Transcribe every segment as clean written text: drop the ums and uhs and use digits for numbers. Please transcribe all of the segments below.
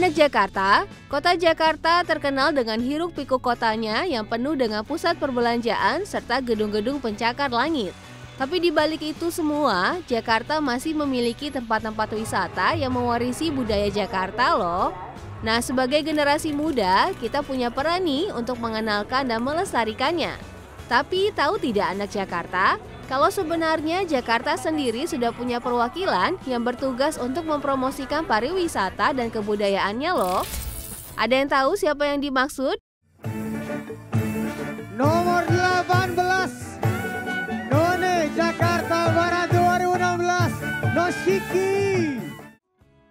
Anak Jakarta, kota Jakarta terkenal dengan hiruk-pikuk kotanya yang penuh dengan pusat perbelanjaan serta gedung-gedung pencakar langit. Tapi di balik itu semua, Jakarta masih memiliki tempat-tempat wisata yang mewarisi budaya Jakarta loh. Nah, sebagai generasi muda, kita punya peran nih untuk mengenalkan dan melestarikannya. Tapi tahu tidak anak Jakarta, kalau sebenarnya Jakarta sendiri sudah punya perwakilan yang bertugas untuk mempromosikan pariwisata dan kebudayaannya loh. Ada yang tahu siapa yang dimaksud? Nomor 18, None Jakarta Barat 2016, Noshiki.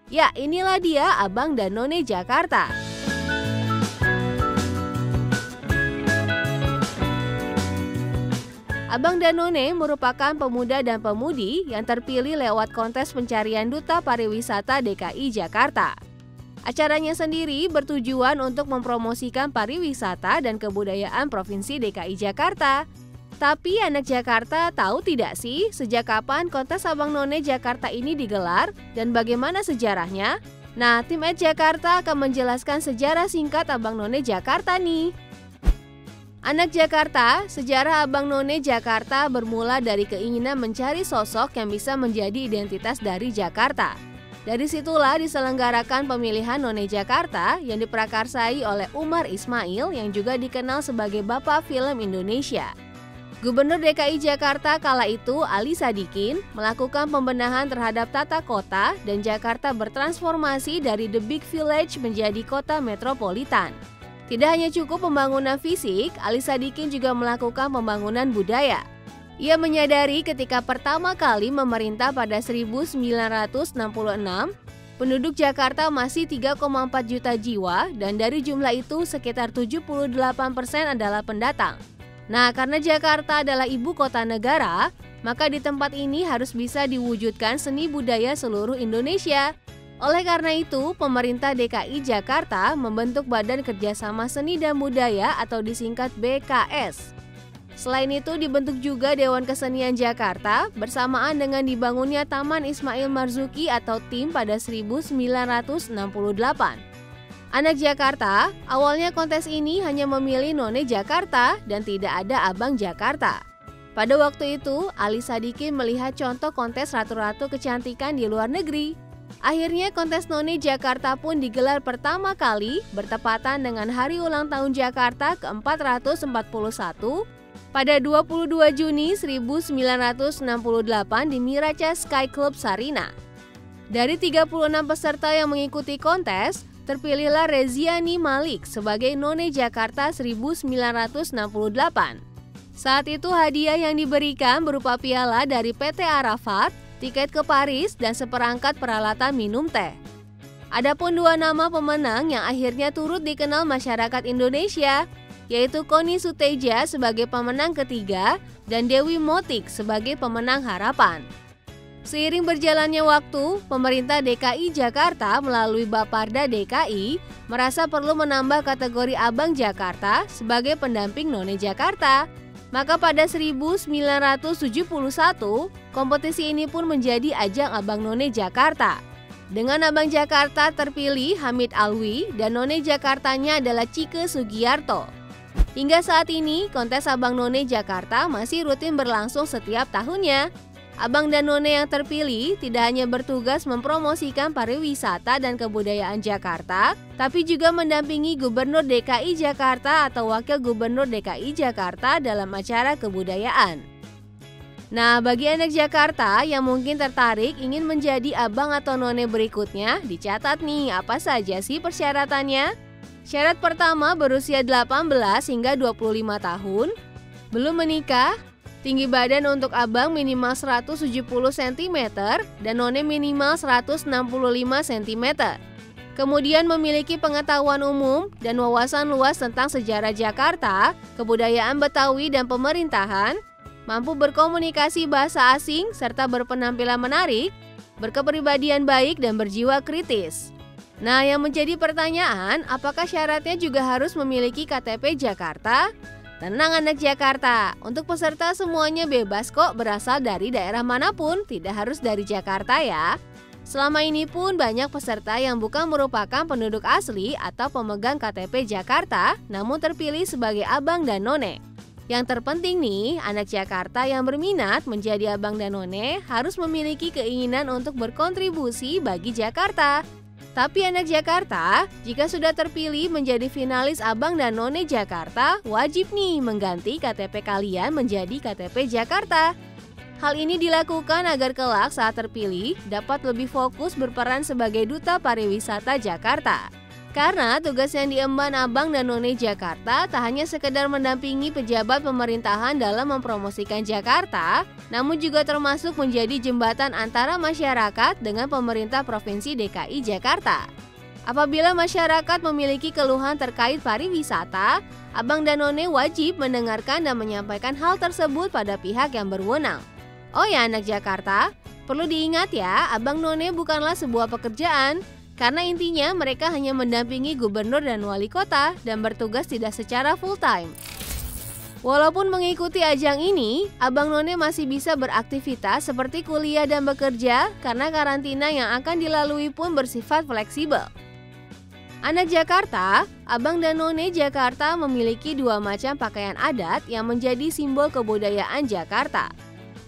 Ya, inilah dia Abang dan None Jakarta. Abang dan None merupakan pemuda dan pemudi yang terpilih lewat kontes pencarian Duta Pariwisata DKI Jakarta. Acaranya sendiri bertujuan untuk mempromosikan pariwisata dan kebudayaan Provinsi DKI Jakarta. Tapi anak Jakarta tahu tidak sih sejak kapan kontes Abang None Jakarta ini digelar dan bagaimana sejarahnya? Nah, tim Jakarta akan menjelaskan sejarah singkat Abang None Jakarta nih. Anak Jakarta, sejarah Abang None Jakarta bermula dari keinginan mencari sosok yang bisa menjadi identitas dari Jakarta. Dari situlah diselenggarakan pemilihan None Jakarta yang diprakarsai oleh Umar Ismail yang juga dikenal sebagai Bapak Film Indonesia. Gubernur DKI Jakarta kala itu, Ali Sadikin, melakukan pembenahan terhadap tata kota dan Jakarta bertransformasi dari The Big Village menjadi kota metropolitan. Tidak hanya cukup pembangunan fisik, Ali Sadikin juga melakukan pembangunan budaya. Ia menyadari ketika pertama kali memerintah pada 1966, penduduk Jakarta masih 3,4 juta jiwa dan dari jumlah itu sekitar 78% adalah pendatang. Nah, karena Jakarta adalah ibu kota negara, maka di tempat ini harus bisa diwujudkan seni budaya seluruh Indonesia. Oleh karena itu, pemerintah DKI Jakarta membentuk Badan Kerjasama Seni dan Budaya atau disingkat BKS. Selain itu, dibentuk juga Dewan Kesenian Jakarta bersamaan dengan dibangunnya Taman Ismail Marzuki atau TIM pada 1968. Anak Jakarta, awalnya kontes ini hanya memilih None Jakarta dan tidak ada Abang Jakarta. Pada waktu itu, Ali Sadikin melihat contoh kontes ratu-ratu kecantikan di luar negeri. Akhirnya kontes None Jakarta pun digelar pertama kali bertepatan dengan Hari Ulang Tahun Jakarta ke-441 pada 22 Juni 1968 di Miraca Sky Club Sarina. Dari 36 peserta yang mengikuti kontes, terpilihlah Reziani Malik sebagai None Jakarta 1968. Saat itu hadiah yang diberikan berupa piala dari PT Arafat, tiket ke Paris, dan seperangkat peralatan minum teh. Adapun dua nama pemenang yang akhirnya turut dikenal masyarakat Indonesia, yaitu Koni Suteja sebagai pemenang ketiga dan Dewi Motik sebagai pemenang harapan. Seiring berjalannya waktu, pemerintah DKI Jakarta melalui Bapparda DKI merasa perlu menambah kategori Abang Jakarta sebagai pendamping None Jakarta. Maka pada 1971, kompetisi ini pun menjadi ajang Abang None Jakarta. Dengan Abang Jakarta terpilih Hamid Alwi dan None Jakartanya adalah Cike Sugiyarto. Hingga saat ini, kontes Abang None Jakarta masih rutin berlangsung setiap tahunnya. Abang dan None yang terpilih tidak hanya bertugas mempromosikan pariwisata dan kebudayaan Jakarta, tapi juga mendampingi Gubernur DKI Jakarta atau Wakil Gubernur DKI Jakarta dalam acara kebudayaan. Nah, bagi anak Jakarta yang mungkin tertarik ingin menjadi abang atau none berikutnya, dicatat nih apa saja sih persyaratannya. Syarat pertama berusia 18 hingga 25 tahun, belum menikah, tinggi badan untuk abang minimal 170 cm dan none minimal 165 cm. Kemudian memiliki pengetahuan umum dan wawasan luas tentang sejarah Jakarta, kebudayaan Betawi dan pemerintahan, mampu berkomunikasi bahasa asing serta berpenampilan menarik, berkepribadian baik dan berjiwa kritis. Nah, yang menjadi pertanyaan, apakah syaratnya juga harus memiliki KTP Jakarta? Tenang anak Jakarta, untuk peserta semuanya bebas kok berasal dari daerah manapun, tidak harus dari Jakarta ya. Selama ini pun banyak peserta yang bukan merupakan penduduk asli atau pemegang KTP Jakarta, namun terpilih sebagai abang dan none. Yang terpenting nih, anak Jakarta yang berminat menjadi abang dan none harus memiliki keinginan untuk berkontribusi bagi Jakarta. Tapi anak Jakarta, jika sudah terpilih menjadi finalis abang dan none Jakarta, wajib nih mengganti KTP kalian menjadi KTP Jakarta. Hal ini dilakukan agar kelak saat terpilih dapat lebih fokus berperan sebagai duta pariwisata Jakarta. Karena tugas yang diemban abang dan none Jakarta tak hanya sekedar mendampingi pejabat pemerintahan dalam mempromosikan Jakarta, namun juga termasuk menjadi jembatan antara masyarakat dengan pemerintah Provinsi DKI Jakarta. Apabila masyarakat memiliki keluhan terkait pariwisata, abang dan none wajib mendengarkan dan menyampaikan hal tersebut pada pihak yang berwenang. Oh ya anak Jakarta, perlu diingat ya, abang none bukanlah sebuah pekerjaan, karena intinya mereka hanya mendampingi gubernur dan wali kota dan bertugas tidak secara full time. Walaupun mengikuti ajang ini, abang none masih bisa beraktivitas seperti kuliah dan bekerja karena karantina yang akan dilalui pun bersifat fleksibel. Anak Jakarta, abang dan none Jakarta memiliki dua macam pakaian adat yang menjadi simbol kebudayaan Jakarta.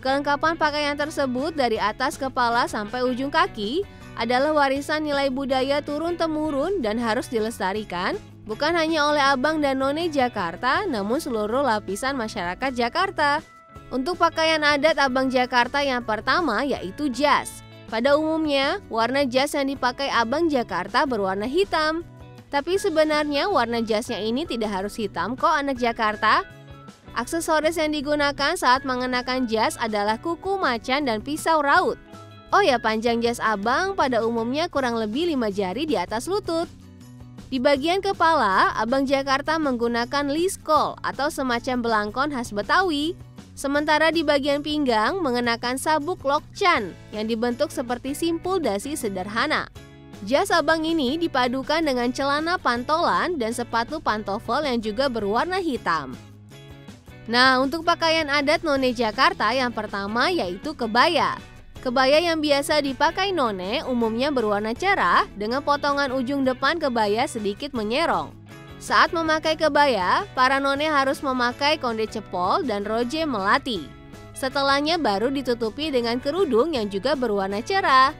Kelengkapan pakaian tersebut dari atas kepala sampai ujung kaki adalah warisan nilai budaya turun-temurun dan harus dilestarikan bukan hanya oleh abang dan none Jakarta, namun seluruh lapisan masyarakat Jakarta. Untuk pakaian adat abang Jakarta yang pertama yaitu jas. Pada umumnya, warna jas yang dipakai abang Jakarta berwarna hitam. Tapi sebenarnya warna jasnya ini tidak harus hitam kok anak Jakarta. Aksesoris yang digunakan saat mengenakan jas adalah kuku macan dan pisau raut. Oh ya, panjang jas abang pada umumnya kurang lebih 5 jari di atas lutut. Di bagian kepala, abang Jakarta menggunakan liskol atau semacam belangkon khas Betawi. Sementara di bagian pinggang mengenakan sabuk lokcan yang dibentuk seperti simpul dasi sederhana. Jas abang ini dipadukan dengan celana pantolan dan sepatu pantofel yang juga berwarna hitam. Nah, untuk pakaian adat none Jakarta yang pertama yaitu kebaya. Kebaya yang biasa dipakai none umumnya berwarna cerah dengan potongan ujung depan kebaya sedikit menyerong. Saat memakai kebaya, para none harus memakai konde cepol dan roje melati. Setelahnya baru ditutupi dengan kerudung yang juga berwarna cerah.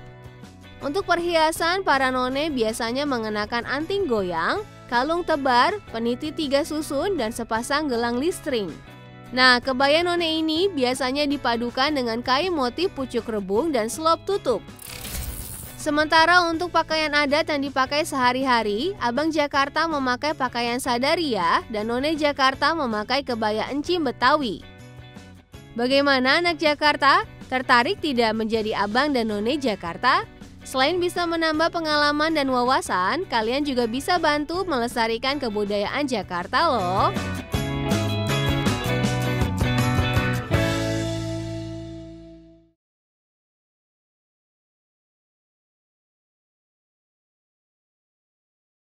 Untuk perhiasan, para none biasanya mengenakan anting goyang, kalung tebar, peniti 3 susun, dan sepasang gelang listring. Nah, kebaya none ini biasanya dipadukan dengan kain motif pucuk rebung dan selop tutup. Sementara untuk pakaian adat yang dipakai sehari-hari, abang Jakarta memakai pakaian sadaria dan none Jakarta memakai kebaya encim Betawi. Bagaimana anak Jakarta? Tertarik tidak menjadi abang dan none Jakarta? Selain bisa menambah pengalaman dan wawasan, kalian juga bisa bantu melestarikan kebudayaan Jakarta loh.